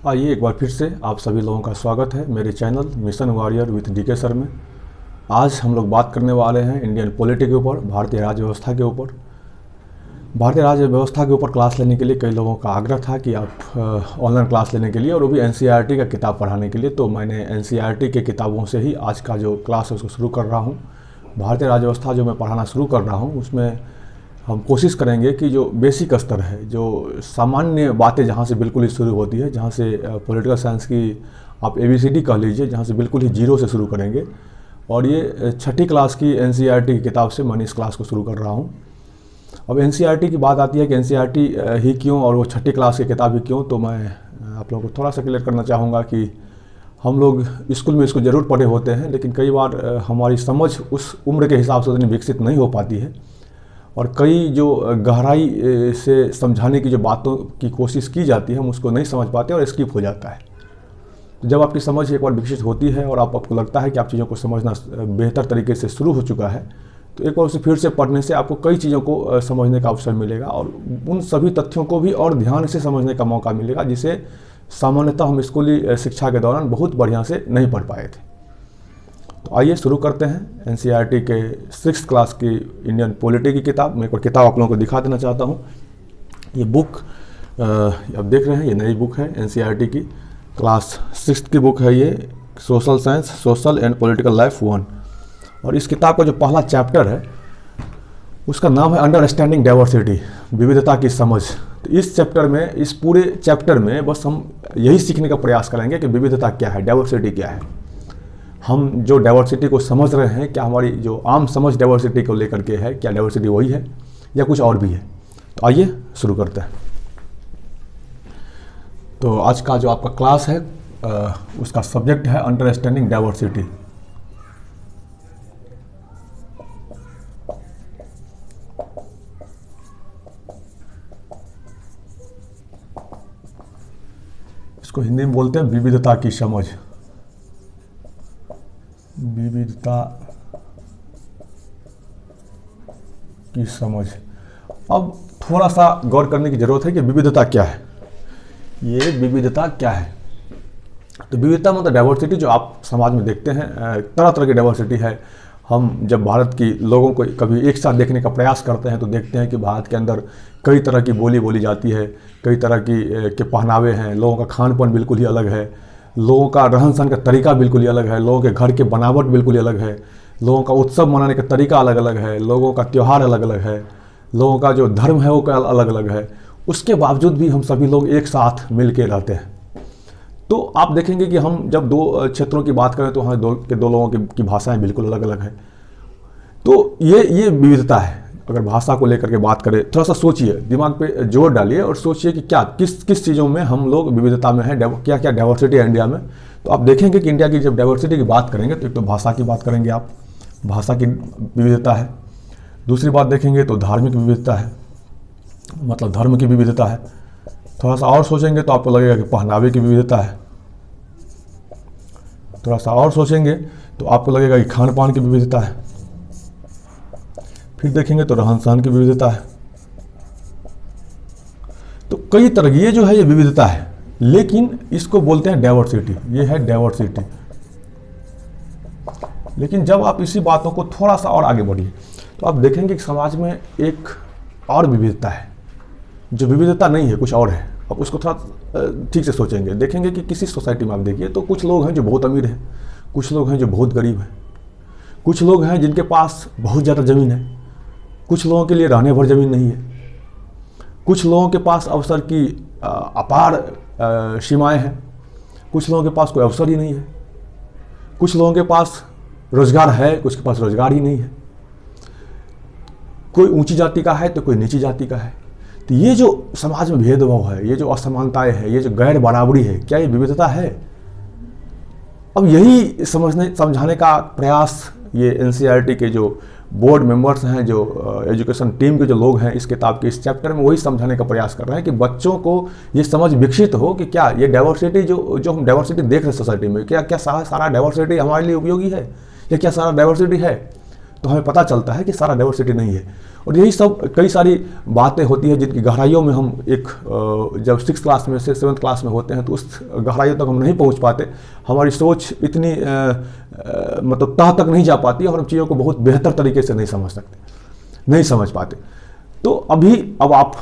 आइए एक बार फिर से आप सभी लोगों का स्वागत है मेरे channel mission warrior with DK sir में। आज हम लोग बात करने वाले हैं इंडियन पॉलिटी के ऊपर, भारतीय राज्य व्यवस्था के ऊपर। भारतीय राज्य व्यवस्था के ऊपर क्लास लेने के लिए कई लोगों का आग्रह था कि आप ऑनलाइन क्लास लेने के लिए, और वो भी एनसीईआरटी का किताब पढ़ाने के लिए। तो मैंने एनसीईआरटी के किताबों से ही आज का जो क्लास है उसको शुरू कर रहा हूँ। भारतीय राज्य व्यवस्था जो मैं पढ़ाना शुरू कर रहा हूँ उसमें हम कोशिश करेंगे कि जो बेसिक स्तर है, जो सामान्य बातें जहाँ से बिल्कुल ही शुरू होती है, जहाँ से पॉलिटिकल साइंस की आप ABCD कह लीजिए, जहाँ से बिल्कुल ही जीरो से शुरू करेंगे। और ये छठी क्लास की एनसीईआरटी की किताब से मैंने इस क्लास को शुरू कर रहा हूँ। अब एनसीईआरटी की बात आती है कि एनसीईआरटी ही क्यों और वो छठी क्लास की किताब ही क्यों, तो मैं आप लोगों को थोड़ा सा क्लियर करना चाहूँगा कि हम लोग स्कूल में इसको ज़रूर पढ़े होते हैं, लेकिन कई बार हमारी समझ उस उम्र के हिसाब से उतनी विकसित नहीं हो पाती है, और कई जो गहराई से समझाने की जो बातों की कोशिश की जाती है हम उसको नहीं समझ पाते और स्किप हो जाता है। तो जब आपकी समझ एक बार विकसित होती है और आपको लगता है कि आप चीज़ों को समझना बेहतर तरीके से शुरू हो चुका है, तो एक बार उसे फिर से पढ़ने से आपको कई चीज़ों को समझने का अवसर मिलेगा और उन सभी तथ्यों को भी और ध्यान से समझने का मौका मिलेगा, जिसे सामान्यतः हम स्कूली शिक्षा के दौरान बहुत बढ़िया से नहीं पढ़ पाए थे। तो आइए शुरू करते हैं एनसीईआरटी के 6th क्लास की इंडियन पॉलिटी की किताब। मैं एक किताब आप लोगों को दिखा देना चाहता हूँ। ये बुक अब देख रहे हैं, ये नई बुक है एनसीईआरटी की, क्लास 6th की बुक है ये, social science, social and political life 1। और इस किताब का जो पहला चैप्टर है उसका नाम है अंडरस्टैंडिंग डाइवर्सिटी, विविधता की समझ। तो इस चैप्टर में, इस पूरे चैप्टर में बस हम यही सीखने का प्रयास करेंगे कि विविधता क्या है, डाइवर्सिटी क्या है। हम जो डाइवर्सिटी को समझ रहे हैं, क्या हमारी जो आम समझ डाइवर्सिटी को लेकर के है, क्या डाइवर्सिटी वही है या कुछ और भी है। तो आइए शुरू करते हैं। तो आज का जो आपका क्लास है उसका सब्जेक्ट है अंडरस्टैंडिंग डाइवर्सिटी। इसको हिंदी में बोलते हैं विविधता की समझ, विविधता की समझ। अब थोड़ा सा गौर करने की जरूरत है कि विविधता क्या है, ये विविधता क्या है। तो विविधता मतलब डाइवर्सिटी जो आप समाज में देखते हैं, तरह तरह की डाइवर्सिटी है। हम जब भारत की लोगों को कभी एक साथ देखने का प्रयास करते हैं तो देखते हैं कि भारत के अंदर कई तरह की बोली बोली जाती है, कई तरह के पहनावे हैं, लोगों का खान पान बिल्कुल ही अलग है, लोगों का रहन सहन का तरीका बिल्कुल ही अलग है, लोगों के घर के बनावट बिल्कुल ही अलग है, लोगों का उत्सव मनाने का तरीका अलग अलग है, लोगों का त्यौहार अलग अलग है, लोगों का जो धर्म है वो अलग अलग है। उसके बावजूद भी हम सभी लोग एक साथ मिल के रहते हैं। तो आप देखेंगे कि हम जब दो क्षेत्रों की बात करें तो वहाँ दो लोगों की भाषाएं बिल्कुल अलग अलग हैं। तो ये विविधता है। अगर भाषा को लेकर के बात करें, थोड़ा सा सोचिए, दिमाग पे जोर डालिए और सोचिए कि क्या किस चीज़ों में हम लोग विविधता में हैं, क्या क्या डाइवर्सिटी है इंडिया में। तो आप देखेंगे कि इंडिया की जब डाइवर्सिटी की बात करेंगे तो एक तो भाषा की बात करेंगे आप, भाषा की विविधता है। दूसरी बात देखेंगे तो धार्मिक विविधता है, मतलब धर्म की विविधता है। थोड़ा सा और सोचेंगे तो आपको लगेगा कि पहनावे की विविधता है। थोड़ा सा और सोचेंगे तो आपको लगेगा कि खान पान की विविधता है। फिर देखेंगे तो रहन सहन की विविधता है। तो कई तरह की ये जो है ये विविधता है, लेकिन इसको बोलते हैं डाइवर्सिटी। ये है डाइवर्सिटी। लेकिन जब आप इसी बातों को थोड़ा सा और आगे बढ़िए तो आप देखेंगे कि समाज में एक और विविधता है, जो विविधता नहीं है, कुछ और है। अब उसको थोड़ा ठीक से सोचेंगे, देखेंगे कि किसी सोसाइटी में आप देखिए तो कुछ लोग हैं जो बहुत अमीर हैं, कुछ लोग हैं जो बहुत गरीब हैं, कुछ लोग हैं जिनके पास बहुत ज़्यादा ज़मीन है, कुछ लोगों के लिए रहने भर ज़मीन नहीं है, कुछ लोगों के पास अवसर की अपार सीमाएं हैं, कुछ लोगों के पास कोई अवसर ही नहीं है, कुछ लोगों के पास रोजगार है, कुछ के पास रोजगार ही नहीं है, कोई ऊंची जाति का है तो कोई नीची जाति का है। तो ये जो समाज में भेदभाव है, ये जो असमानताएं है, ये जो गैर बराबरी है, क्या ये विविधता है? अब यही समझाने का प्रयास ये एनसीईआरटी के जो बोर्ड मेंबर्स हैं, जो एजुकेशन टीम के जो लोग हैं, इस किताब के इस चैप्टर में वही समझाने का प्रयास कर रहे हैं कि बच्चों को ये समझ विकसित हो कि क्या ये डाइवर्सिटी जो हम डाइवर्सिटी देख रहे हैं सोसाइटी में, क्या सारा डाइवर्सिटी हमारे लिए उपयोगी है या क्या सारा डाइवर्सिटी है तो हमें पता चलता है कि सारा डाइवर्सिटी नहीं है। और यही सब कई सारी बातें होती हैं जिनकी गहराइयों में हम जब 6th क्लास में से 7th क्लास में होते हैं तो उस गहराइयों तक हम नहीं पहुंच पाते, हमारी सोच इतनी मतलब तह तक नहीं जा पाती और हम चीज़ों को बहुत बेहतर तरीके से नहीं समझ पाते। तो अब आप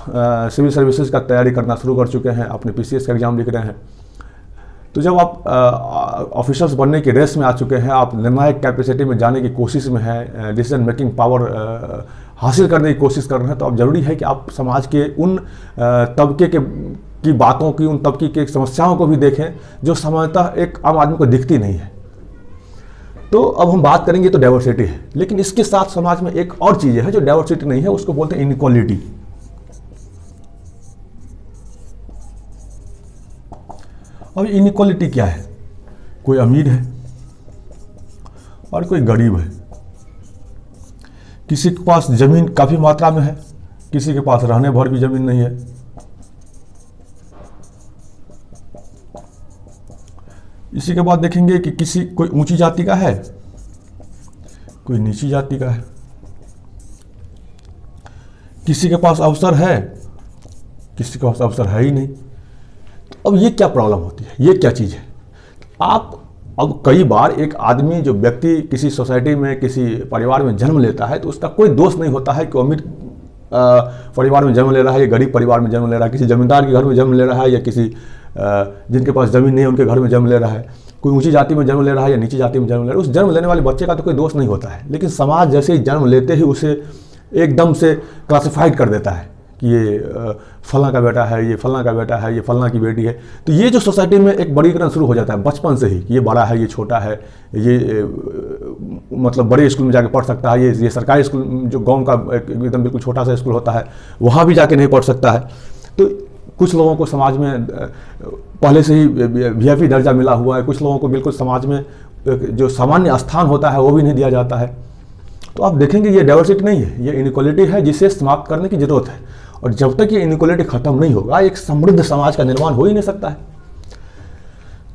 सिविल सर्विसेज का तैयारी करना शुरू कर चुके हैं, अपने PCS का एग्ज़ाम लिख रहे हैं, तो जब आप ऑफिसर्स बनने की रेस में आ चुके हैं, आप निर्णायक कैपेसिटी में जाने की कोशिश में हैं, डिसीजन मेकिंग पावर हासिल करने की कोशिश कर रहे हैं, तो अब जरूरी है कि आप समाज के उन तबके की बातों की, उन तबके की समस्याओं को भी देखें जो सामान्यतः एक आम आदमी को दिखती नहीं है। तो अब हम बात करेंगे तो डाइवर्सिटी है, लेकिन इसके साथ समाज में एक और चीज़ है जो डाइवर्सिटी नहीं है, उसको बोलते हैं इनइक्वालिटी। अब इनइक्वालिटी क्या है? कोई अमीर है और कोई गरीब है, किसी के पास जमीन काफ़ी मात्रा में है, किसी के पास रहने भर भी जमीन नहीं है। इसी के बाद देखेंगे कि कोई ऊंची जाति का है, कोई नीची जाति का है, किसी के पास अवसर है, किसी के पास अवसर है ही नहीं। तो अब ये क्या प्रॉब्लम होती है, ये क्या चीज़ है? अब कई बार एक आदमी, जो व्यक्ति किसी सोसाइटी में, किसी परिवार में जन्म लेता है, तो उसका कोई दोष नहीं होता है कि अमीर परिवार में जन्म ले रहा है या गरीब परिवार में जन्म ले रहा है, किसी जमींदार के घर में जन्म ले रहा है या किसी जिनके पास ज़मीन नहीं है उनके घर में जन्म ले रहा है, कोई ऊंची जाति में जन्म ले रहा है या नीची जाति में जन्म ले रहा है। उस जन्म लेने वाले बच्चे का तो कोई दोष नहीं होता है, लेकिन समाज जैसे ही जन्म लेते ही उसे एकदम से क्लासिफाइड कर देता है कि ये फलां का बेटा है, ये फलां का बेटा है, ये फलां की बेटी है। तो ये जो सोसाइटी में एक वर्गीकरण शुरू हो जाता है बचपन से ही, ये बड़ा है, ये छोटा है, ये मतलब बड़े स्कूल में जाके पढ़ सकता है, ये सरकारी स्कूल जो गांव का एकदम बिल्कुल छोटा सा स्कूल होता है वहाँ भी जाके नहीं पढ़ सकता है। तो कुछ लोगों को समाज में पहले से ही VIP दर्जा मिला हुआ है, कुछ लोगों को बिल्कुल समाज में जो सामान्य स्थान होता है वो भी नहीं दिया जाता है। तो आप देखेंगे ये डाइवर्सिटी नहीं है, ये इनइक्वालिटी है जिसे समाप्त करने की जरूरत है। और जब तक ये इनइक्वालिटी खत्म नहीं होगा, एक समृद्ध समाज का निर्माण हो ही नहीं सकता है।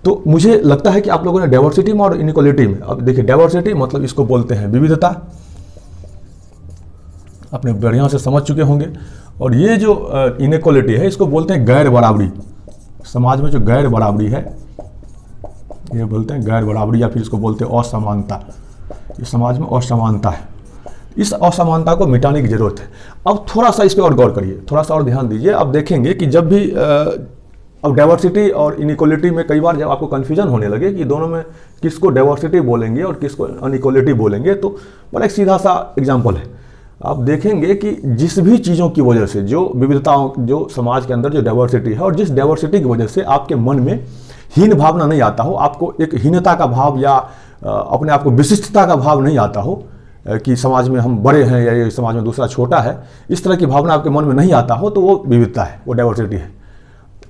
तो मुझे लगता है कि आप लोगों ने डाइवर्सिटी में और इनइक्वालिटी में, अब देखिए डाइवर्सिटी मतलब इसको बोलते हैं विविधता, आपने बढ़िया से समझ चुके होंगे। और ये जो इनइक्वालिटी है इसको बोलते हैं गैर बराबरी। समाज में जो गैर बराबरी है ये बोलते हैं गैर बराबरी, या फिर इसको बोलते हैं असमानता। ये समाज में असमानता है, इस असमानता को मिटाने की जरूरत है। अब थोड़ा सा इस पर और गौर करिए, थोड़ा सा और ध्यान दीजिए। अब देखेंगे कि जब भी अब डाइवर्सिटी और इनइक्वालिटी में कई बार जब आपको कन्फ्यूजन होने लगे कि दोनों में किसको डाइवर्सिटी बोलेंगे और किसको इनइक्वालिटी बोलेंगे, तो बड़ा एक सीधा सा एग्जाम्पल है। आप देखेंगे कि जिस भी चीज़ों की वजह से, जो विविधताओं, जो समाज के अंदर जो डाइवर्सिटी है, और जिस डाइवर्सिटी की वजह से आपके मन में हीन भावना नहीं आता हो, आपको एक हीनता का भाव या अपने आप को विशिष्टता का भाव नहीं आता हो कि समाज में हम बड़े हैं या ये समाज में दूसरा छोटा है, इस तरह की भावना आपके मन में नहीं आता हो, तो वो विविधता है, वो डाइवर्सिटी है।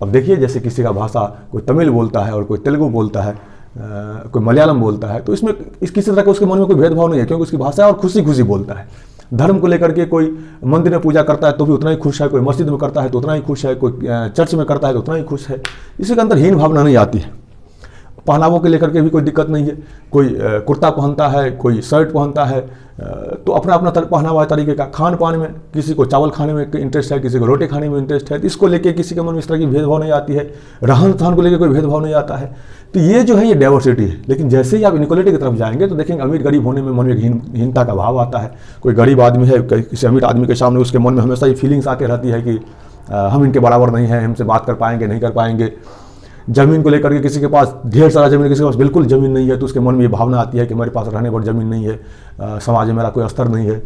अब देखिए जैसे किसी का भाषा, कोई तमिल बोलता है और कोई तेलुगु बोलता है, कोई मलयालम बोलता है, तो इसमें किसी तरह का उसके मन में कोई भेदभाव नहीं है, क्योंकि उसकी भाषा है और खुशी खुशी बोलता है। धर्म को लेकर के कोई मंदिर में पूजा करता है तो भी उतना ही खुश है, कोई मस्जिद में करता है तो उतना ही खुश है, कोई चर्च में करता है तो उतना ही खुश है। इसके अंदर हीन भावना नहीं आती है। पहनावों के लेकर के भी कोई दिक्कत नहीं है, कोई कुर्ता पहनता है, कोई शर्ट पहनता है, तो अपना अपना पहनावा तरीके का। खान पान में किसी को चावल खाने में इंटरेस्ट है, किसी को रोटी खाने में इंटरेस्ट है, तो इसको लेके किसी के मन में इस तरह की भेदभाव नहीं आती है। रहन सहन को लेकर कोई भेदभाव नहीं आता है। तो ये जो है ये डाइवर्सिटी है। लेकिन जैसे ही आप इनइक्वालिटी की तरफ जाएंगे तो देखेंगे अमीर गरीब होने में मन में हीनता का भाव आता है। कोई गरीब आदमी है, किसी अमीर आदमी के सामने उसके मन में हमेशा ये फीलिंग्स आती रहती है कि हम इनके बराबर नहीं हैं, हमसे बात कर पाएंगे नहीं कर पाएंगे। ज़मीन को लेकर के किसी के पास ढेर सारा ज़मीन, किसी के पास बिल्कुल ज़मीन नहीं है, तो उसके मन में ये भावना आती है कि मेरे पास रहने पर ज़मीन नहीं है, समाज में मेरा कोई स्तर नहीं है।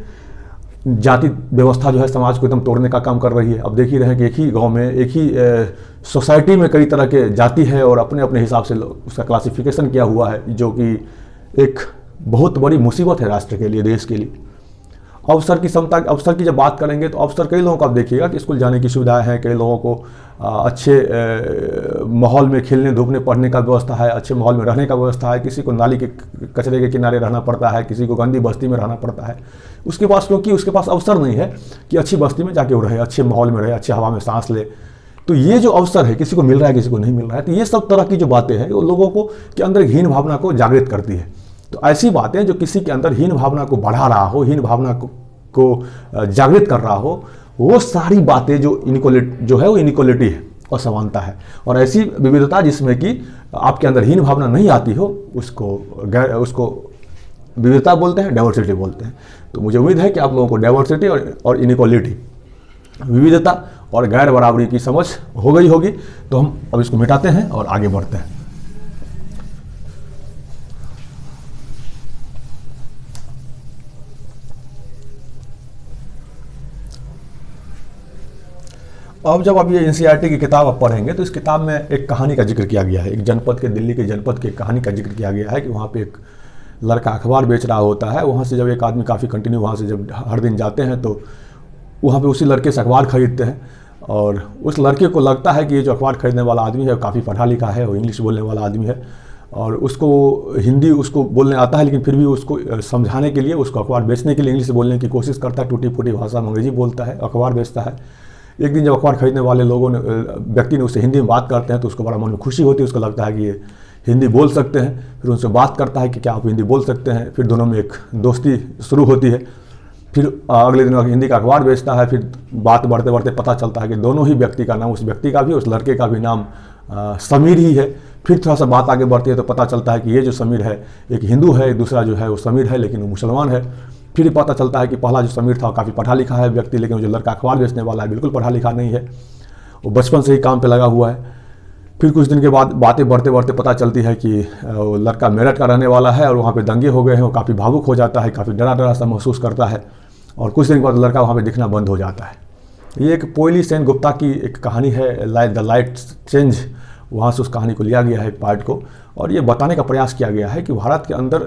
जाति व्यवस्था जो है समाज को एकदम तोड़ने का काम कर रही है। अब देख ही रहे हैं कि एक ही गांव में, एक ही सोसाइटी में कई तरह के जाति है और अपने अपने हिसाब से उसका क्लासिफिकेशन किया हुआ है, जो कि एक बहुत बड़ी मुसीबत है राष्ट्र के लिए, देश के लिए। अवसर की क्षमता, अवसर की जब बात करेंगे तो अवसर कई लोगों को आप देखिएगा कि स्कूल जाने की सुविधाएं हैं, कई लोगों को अच्छे माहौल में खेलने धूपने पढ़ने का व्यवस्था है, अच्छे माहौल में रहने का व्यवस्था है। किसी को नाली के कचरे के किनारे रहना पड़ता है, किसी को गंदी बस्ती में रहना पड़ता है। उसके पास, क्योंकि उसके पास अवसर नहीं है कि अच्छी बस्ती में जाके वो रहे, अच्छे माहौल में रहे, अच्छे हवा में सांस ले। तो ये जो अवसर है किसी को मिल रहा है, किसी को नहीं मिल रहा है, तो ये सब तरह की जो बातें हैं वो लोगों को के अंदर हीन भावना को जागृत करती है तो ऐसी बातें जो किसी के अंदर हीन भावना को बढ़ा रहा हो, हीन भावना को जागृत कर रहा हो, वो सारी बातें जो इनइक्वालिटी जो है वो इनइक्वालिटी है और समानता है। और ऐसी विविधता जिसमें कि आपके अंदर हीन भावना नहीं आती हो, उसको विविधता बोलते हैं, डाइवर्सिटी बोलते हैं। तो मुझे उम्मीद है कि आप लोगों को डाइवर्सिटी और इनइक्वालिटी, विविधता और गैर बराबरी की समझ हो गई होगी। तो हम अब इसको मिटाते हैं और आगे बढ़ते हैं। अब जब आप ये एनसीईआरटी की किताब आप पढ़ेंगे तो इस किताब में एक कहानी का जिक्र किया गया है, एक जनपद के, दिल्ली के जनपद की कहानी का जिक्र किया गया है कि वहाँ पे एक लड़का अखबार बेच रहा होता है। वहाँ से जब एक आदमी काफ़ी कंटिन्यू वहाँ से जब हर दिन जाते हैं तो वहाँ पे उसी लड़के से अखबार खरीदते हैं, और उस लड़के को लगता है कि ये जो अखबार खरीदने वाला आदमी है काफ़ी पढ़ा लिखा है, वो इंग्लिश बोलने वाला आदमी है, और उसको हिंदी उसको बोलने आता है, लेकिन फिर भी उसको समझाने के लिए, उसको अखबार बेचने के लिए इंग्लिश बोलने की कोशिश करता है, टूटी फूटी भाषा में अंग्रेजी बोलता है, अखबार बेचता है। एक दिन जब अखबार खरीदने वाले व्यक्ति ने उससे हिंदी में बात करते हैं तो उसको बड़ा मन में खुशी होती है, उसको लगता है कि ये हिंदी बोल सकते हैं। फिर उनसे बात करता है कि क्या आप हिंदी बोल सकते हैं। फिर दोनों में एक दोस्ती शुरू होती है। फिर अगले दिन हिंदी का अखबार बेचता है। फिर बात बढ़ते बढ़ते पता चलता है कि दोनों ही व्यक्ति का नाम, उस व्यक्ति का भी, उस लड़के का भी नाम समीर ही है। फिर थोड़ा सा बात आगे बढ़ती है तो पता चलता है कि ये जो समीर है एक हिंदू है, दूसरा जो है वो समीर है लेकिन वो मुसलमान है। फिर पता चलता है कि पहला जो समीर था वो काफ़ी पढ़ा लिखा है व्यक्ति, लेकिन जो लड़का अखबार बेचने वाला है बिल्कुल पढ़ा लिखा नहीं है, वो बचपन से ही काम पे लगा हुआ है। फिर कुछ दिन के बाद बातें बढ़ते बढ़ते पता चलती है कि वो लड़का मेरठ का रहने वाला है और वहाँ पे दंगे हो गए हैं। वो काफ़ी भावुक हो जाता है, काफ़ी डरा डरा सा महसूस करता है, और कुछ दिन के बाद लड़का वहाँ पे दिखना बंद हो जाता है। ये एक पोयली सेन गुप्ता की एक कहानी है, द लाइट चेंज, वहाँ से उस कहानी को लिया गया है एक पार्ट को, और ये बताने का प्रयास किया गया है कि भारत के अंदर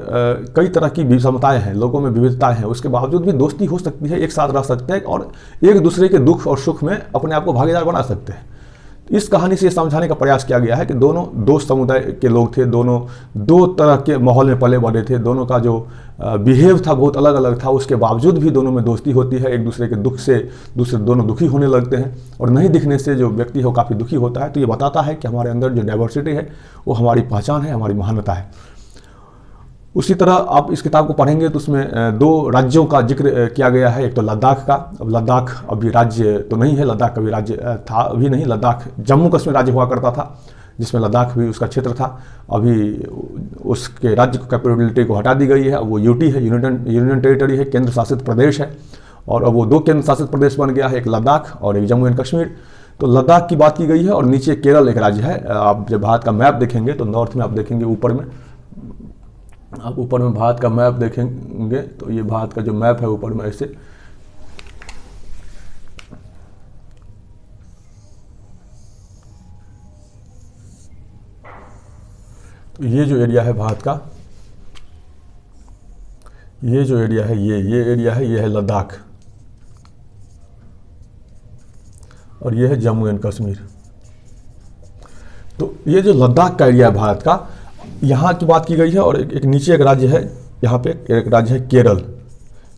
कई तरह की विषमताएं हैं, लोगों में विविधताएं हैं, उसके बावजूद भी दोस्ती हो सकती है, एक साथ रह सकते हैं और एक दूसरे के दुख और सुख में अपने आप को भागीदार बना सकते हैं। इस कहानी से समझाने का प्रयास किया गया है कि दोनों दो समुदाय के लोग थे, दोनों दो तरह के माहौल में पले बढ़े थे, दोनों का जो बिहेव था बहुत अलग अलग था, उसके बावजूद भी दोनों में दोस्ती होती है। एक दूसरे के दुख से दूसरे दोनों दुखी होने लगते हैं, और नहीं दिखने से जो व्यक्ति है वो काफ़ी दुखी होता है। तो ये बताता है कि हमारे अंदर जो डाइवर्सिटी है वो हमारी पहचान है, हमारी महानता है। उसी तरह आप इस किताब को पढ़ेंगे तो उसमें दो राज्यों का जिक्र किया गया है। एक तो लद्दाख का, अब लद्दाख अभी राज्य तो नहीं है, लद्दाख कभी राज्य था अभी नहीं, लद्दाख जम्मू कश्मीर राज्य हुआ करता था जिसमें लद्दाख भी उसका क्षेत्र था। अभी उसके राज्य को कैपेबिलिटी को हटा दी गई है, अब वो यूटी है, यूनियन टेरिटरी है, केंद्र शासित प्रदेश है, और अब वो दो केंद्र शासित प्रदेश बन गया है, एक लद्दाख और एक जम्मू एंड कश्मीर। तो लद्दाख की बात की गई है, और नीचे केरल एक राज्य है। आप जब भारत का मैप देखेंगे तो नॉर्थ में आप देखेंगे ऊपर में, आप ऊपर में भारत का मैप देखेंगे तो ये भारत का जो मैप है ऊपर में ऐसे, तो ये जो एरिया है भारत का, ये जो एरिया है ये एरिया है, ये है लद्दाख, और ये है जम्मू एंड कश्मीर। तो ये जो लद्दाख का एरिया है भारत का, यहाँ की बात की गई है, और एक नीचे एक राज्य है, यहाँ पे एक राज्य है केरल,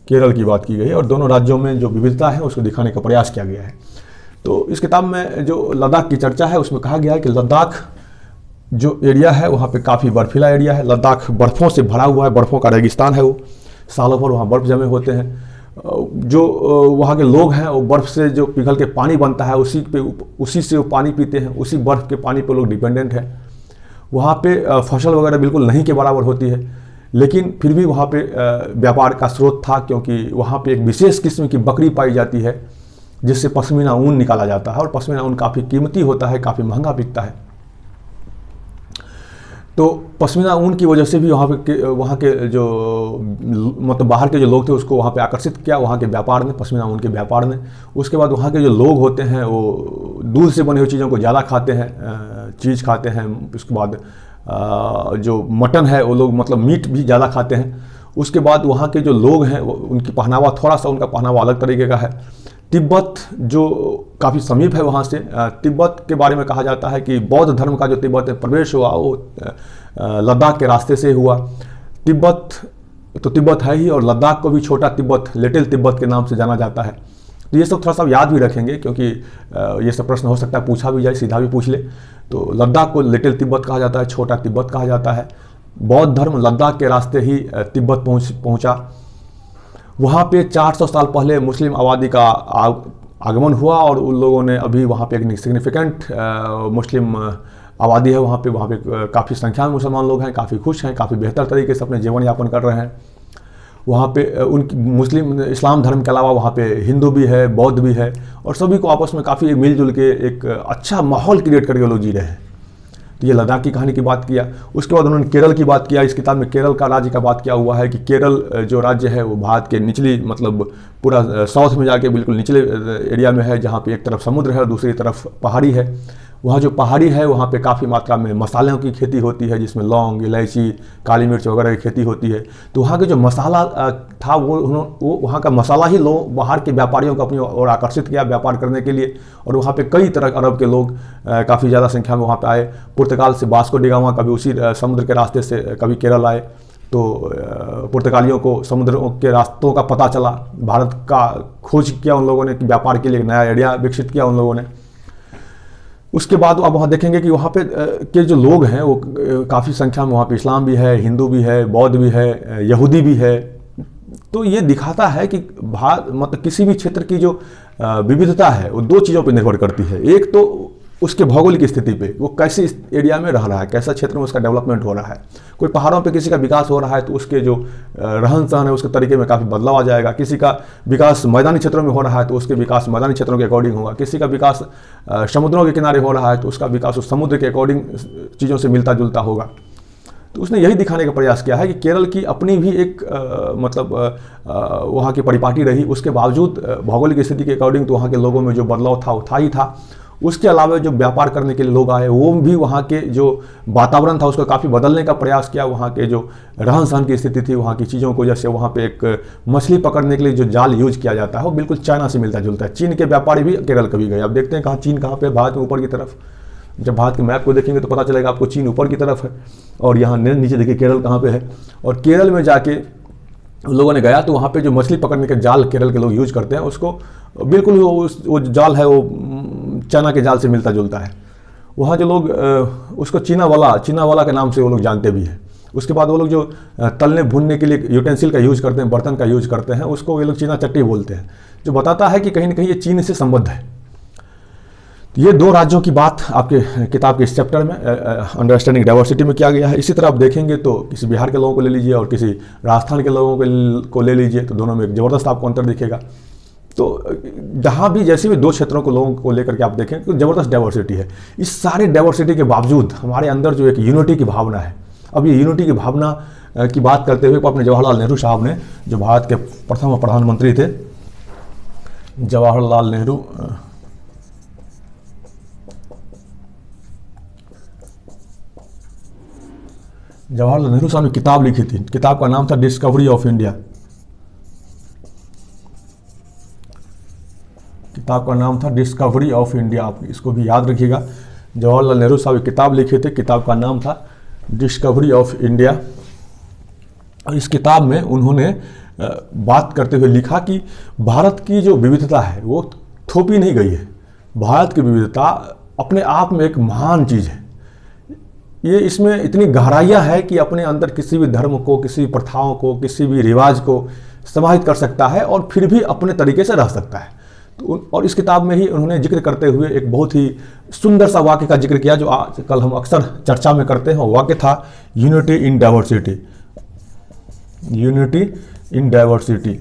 केरल की बात की गई है, और दोनों राज्यों में जो विविधता है उसको दिखाने का प्रयास किया गया है। तो इस किताब में जो लद्दाख की चर्चा है उसमें कहा गया है कि लद्दाख जो एरिया है वहाँ पे काफ़ी बर्फीला एरिया है। लद्दाख बर्फ़ों से भरा हुआ है, बर्फ़ों का रेगिस्तान है, वो सालों भर वहाँ बर्फ़ जमे होते हैं। जो वहाँ के लोग हैं वो बर्फ़ से जो पिघल के पानी बनता है उसी से वो पानी पीते हैं, उसी बर्फ़ के पानी पे लोग डिपेंडेंट हैं। वहाँ पे फसल वगैरह बिल्कुल नहीं के बराबर होती है, लेकिन फिर भी वहाँ पे व्यापार का स्रोत था, क्योंकि वहाँ पे एक विशेष किस्म की बकरी पाई जाती है जिससे पश्मीना ऊन निकाला जाता है, और पश्मीना ऊन काफ़ी कीमती होता है, काफ़ी महंगा बिकता है। तो पश्मीना ऊन की वजह से भी वहाँ के जो मतलब बाहर के जो लोग थे उसको वहाँ पे आकर्षित किया, वहाँ के व्यापार ने, पश्मीना ऊन के व्यापार ने। उसके बाद वहाँ के जो लोग होते हैं वो दूध से बनी हुई चीज़ों को ज़्यादा खाते हैं, चीज़ खाते हैं। उसके बाद जो मटन है वो लोग मतलब मीट भी ज़्यादा खाते हैं। उसके बाद वहाँ के जो लोग हैं उनकी पहनावा, थोड़ा सा उनका पहनावा अलग तरीके का है। तिब्बत जो काफ़ी समीप है वहाँ से, तिब्बत के बारे में कहा जाता है कि बौद्ध धर्म का जो तिब्बत में प्रवेश हुआ वो लद्दाख के रास्ते से हुआ। तिब्बत तो तिब्बत है ही, और लद्दाख को भी छोटा तिब्बत, लिटिल तिब्बत के नाम से जाना जाता है। तो ये सब थोड़ा सा याद भी रखेंगे, क्योंकि ये सब प्रश्न हो सकता है पूछा भी जाए, सीधा भी पूछ ले। तो लद्दाख को लिटिल तिब्बत कहा जाता है, छोटा तिब्बत कहा जाता है। बौद्ध धर्म लद्दाख के रास्ते ही तिब्बत पहुंचा। वहाँ पे 400 साल पहले मुस्लिम आबादी का आगमन हुआ और उन लोगों ने अभी वहाँ पे एक सिग्निफिकेंट मुस्लिम आबादी है। वहाँ पे काफ़ी संख्या में मुसलमान लोग हैं, काफ़ी खुश हैं, काफ़ी बेहतर तरीके से अपने जीवन यापन कर रहे हैं। वहाँ पे उनकी मुस्लिम इस्लाम धर्म के अलावा वहाँ पे हिंदू भी है, बौद्ध भी है, और सभी को आपस में काफ़ी मिलजुल के एक अच्छा माहौल क्रिएट करके लोग जी रहे हैं। तो ये लद्दाख की कहानी की बात किया। उसके बाद उन्होंने केरल की बात किया। इस किताब में केरल का राज्य का बात किया हुआ है कि केरल जो राज्य है वो भारत के निचली, मतलब पूरा साउथ में जाके बिल्कुल निचले एरिया में है, जहाँ पे एक तरफ समुद्र है और दूसरी तरफ पहाड़ी है। वहाँ जो पहाड़ी है वहाँ पे काफ़ी मात्रा में मसालों की खेती होती है, जिसमें लौंग, इलायची, काली मिर्च वगैरह की खेती होती है। तो वहाँ के जो मसाला था वो वहाँ का मसाला ही लोग बाहर के व्यापारियों को अपनी ओर आकर्षित किया व्यापार करने के लिए, और वहाँ पे कई तरह अरब के लोग काफ़ी ज़्यादा संख्या में वहाँ पे आए। पुर्तगाल से वास्को डी गामा कभी उसी समुद्र के रास्ते से कभी केरल आए, तो पुर्तगालियों को समुद्र के रास्तों का पता चला, भारत का खोज किया उन लोगों ने, कि व्यापार के लिए नया आइडिया विकसित किया उन लोगों ने। उसके बाद अब वहाँ देखेंगे कि वहाँ पे के जो लोग हैं वो काफ़ी संख्या में वहाँ पे इस्लाम भी है, हिंदू भी है, बौद्ध भी है, यहूदी भी है। तो ये दिखाता है कि मतलब किसी भी क्षेत्र की जो विविधता है वो दो चीज़ों पर निर्भर करती है। एक तो उसके भौगोलिक स्थिति पे, वो कैसे इस एरिया में रह रहा है, कैसा क्षेत्र में उसका डेवलपमेंट हो रहा है। कोई पहाड़ों पे किसी का विकास हो रहा है तो उसके जो रहन सहन है उसके तरीके में काफ़ी बदलाव आ जाएगा। किसी का विकास मैदानी क्षेत्रों में हो रहा है तो उसके विकास मैदानी क्षेत्रों के अकॉर्डिंग होगा। किसी का विकास समुद्रों के किनारे हो रहा है तो उसका विकास उस समुद्र के अकॉर्डिंग चीज़ों से मिलता जुलता होगा। तो उसने यही दिखाने का प्रयास किया है कि केरल की अपनी भी एक वहाँ की परिपाटी रही, उसके बावजूद भौगोलिक स्थिति के अकॉर्डिंग तो वहाँ के लोगों में जो बदलाव था वो था ही था। उसके अलावा जो व्यापार करने के लिए लोग आए वो भी वहाँ के जो वातावरण था उसको काफ़ी बदलने का प्रयास किया। वहाँ के जो रहन सहन की स्थिति थी, वहाँ की चीज़ों को, जैसे वहाँ पे एक मछली पकड़ने के लिए जो जाल यूज किया जाता है वो बिल्कुल चाइना से मिलता जुलता है। चीन के व्यापारी भी केरल कभी गए। अब देखते हैं कहाँ चीन कहाँ पे, भारत में ऊपर की तरफ। जब भारत के मैप को देखेंगे तो पता चलेगा आपको चीन ऊपर की तरफ है और यहाँ नीचे देखिए केरल कहाँ पे है। और केरल में जाके लोगों ने गया तो वहाँ पे जो मछली पकड़ने के जाल केरल के लोग यूज करते हैं उसको बिल्कुल वो जाल है वो चाइना के जाल से मिलता जुलता है। वहाँ जो लोग उसको चीना वाला के नाम से वो लोग जानते भी हैं। उसके बाद वो लोग जो तलने भूनने के लिए यूटेंसिल का यूज करते हैं, बर्तन का यूज करते हैं, उसको ये लोग चीना चट्टी बोलते हैं, जो बताता है कि कहीं ना कहीं ये चीन से संबद्ध है। तो ये दो राज्यों की बात आपके किताब के इस चैप्टर में अंडरस्टैंडिंग डाइवर्सिटी में किया गया है। इसी तरह आप देखेंगे तो किसी बिहार के लोगों को ले लीजिए और किसी राजस्थान के लोगों को ले लीजिए तो दोनों में एक ज़बरदस्त आपको अंतर दिखेगा। तो जहाँ भी जैसे भी दो क्षेत्रों को लोगों को लेकर के आप देखें तो ज़बरदस्त डाइवर्सिटी है। इस सारे डाइवर्सिटी के बावजूद हमारे अंदर जो एक यूनिटी की भावना है, अब ये यूनिटी की भावना की बात करते हुए अपने जवाहरलाल नेहरू साहब ने, जो भारत के प्रथम प्रधानमंत्री थे, जवाहरलाल नेहरू साहब ने किताब लिखी थी। किताब का नाम था डिस्कवरी ऑफ इंडिया। किताब का नाम था डिस्कवरी ऑफ इंडिया। आप इसको भी याद रखिएगा। जवाहरलाल नेहरू साहब किताब लिखे थे, किताब का नाम था डिस्कवरी ऑफ इंडिया। और इस किताब में उन्होंने बात करते हुए लिखा कि भारत की जो विविधता है वो थोपी नहीं गई है। भारत की विविधता अपने आप में एक महान चीज़ है। ये इसमें इतनी गहराइयाँ है कि अपने अंदर किसी भी धर्म को, किसी भी प्रथाओं को, किसी भी रिवाज को समाहित कर सकता है और फिर भी अपने तरीके से रह सकता है। तो और इस किताब में ही उन्होंने जिक्र करते हुए एक बहुत ही सुंदर सा वाक्य का जिक्र किया, जो आज कल हम अक्सर चर्चा में करते हैं। वाक्य था unity in diversity. Unity in diversity,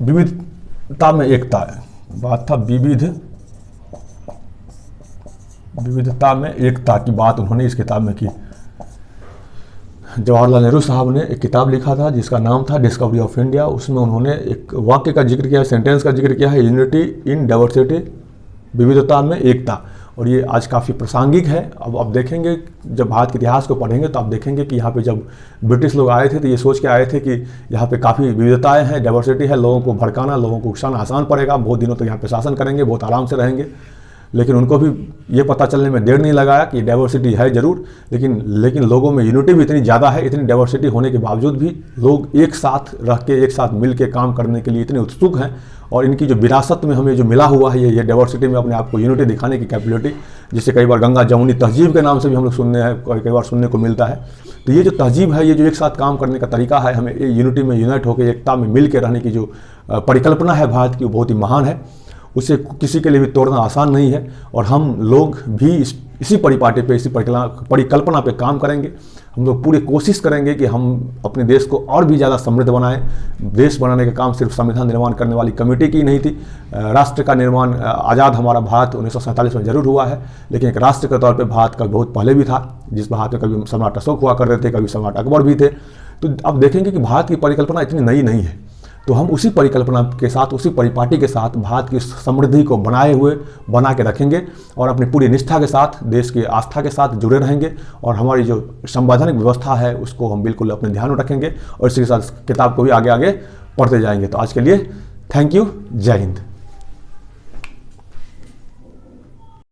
विविधता में एकता। बात था विविधता में एकता की बात उन्होंने इस किताब में की। जवाहरलाल नेहरू साहब ने एक किताब लिखा था जिसका नाम था डिस्कवरी ऑफ इंडिया। उसमें उन्होंने एक वाक्य का जिक्र किया, सेंटेंस का जिक्र किया है, यूनिटी इन डाइवर्सिटी, विविधता में एकता। और ये आज काफ़ी प्रासंगिक है। अब आप देखेंगे, जब भारत के इतिहास को पढ़ेंगे तो आप देखेंगे कि यहाँ पे जब ब्रिटिश लोग आए थे तो ये सोच के आए थे कि यहाँ पे काफ़ी विविधताएं हैं, डाइवर्सिटी है, लोगों को भड़काना, लोगों को उकसाना आसान पड़ेगा, बहुत दिनों तक यहाँ पे शासन करेंगे, बहुत आराम से रहेंगे। लेकिन उनको भी ये पता चलने में देर नहीं लगाया कि डाइवर्सिटी है ज़रूर, लेकिन लोगों में यूनिटी भी इतनी ज़्यादा है, इतनी डाइवर्सिटी होने के बावजूद भी लोग एक साथ रह के, एक साथ मिल के काम करने के लिए इतने उत्सुक हैं। और इनकी जो विरासत में हमें जो मिला हुआ है ये डाइवर्सिटी में अपने आप को यूनिटी दिखाने की कैपेबिलिटी, जिसे कई बार गंगा जमुनी तहजीब के नाम से भी हम लोग सुनने हैं, कई बार सुनने को मिलता है। तो ये जो तहजीब है, ये जो एक साथ काम करने का तरीका है, हमें यूनिटी में यूनाइट होकर एकता में मिल के रहने की जो परिकल्पना है भारत की, वो बहुत ही महान है। उसे किसी के लिए भी तोड़ना आसान नहीं है। और हम लोग भी इसी परिपाटी पे, इसी परिकल्पना पे काम करेंगे। हम लोग पूरी कोशिश करेंगे कि हम अपने देश को और भी ज़्यादा समृद्ध बनाएं। देश बनाने का काम सिर्फ संविधान निर्माण करने वाली कमेटी की नहीं थी। राष्ट्र का निर्माण, आज़ाद हमारा भारत 1947 में जरूर हुआ है, लेकिन एक राष्ट्र के तौर पे भारत का बहुत पहले भी था, जिस भारत में कभी सम्राट अशोक हुआ करते थे, कभी सम्राट अकबर भी थे। तो अब देखेंगे कि भारत की परिकल्पना इतनी नई नहीं है। तो हम उसी परिकल्पना के साथ, उसी परिपाटी के साथ भारत की समृद्धि को बना के रखेंगे और अपनी पूरी निष्ठा के साथ, देश की आस्था के साथ जुड़े रहेंगे। और हमारी जो संवैधानिक व्यवस्था है उसको हम बिल्कुल अपने ध्यान में रखेंगे और इसी के साथ किताब को भी आगे आगे पढ़ते जाएंगे। तो आज के लिए थैंक यू। जय हिंद।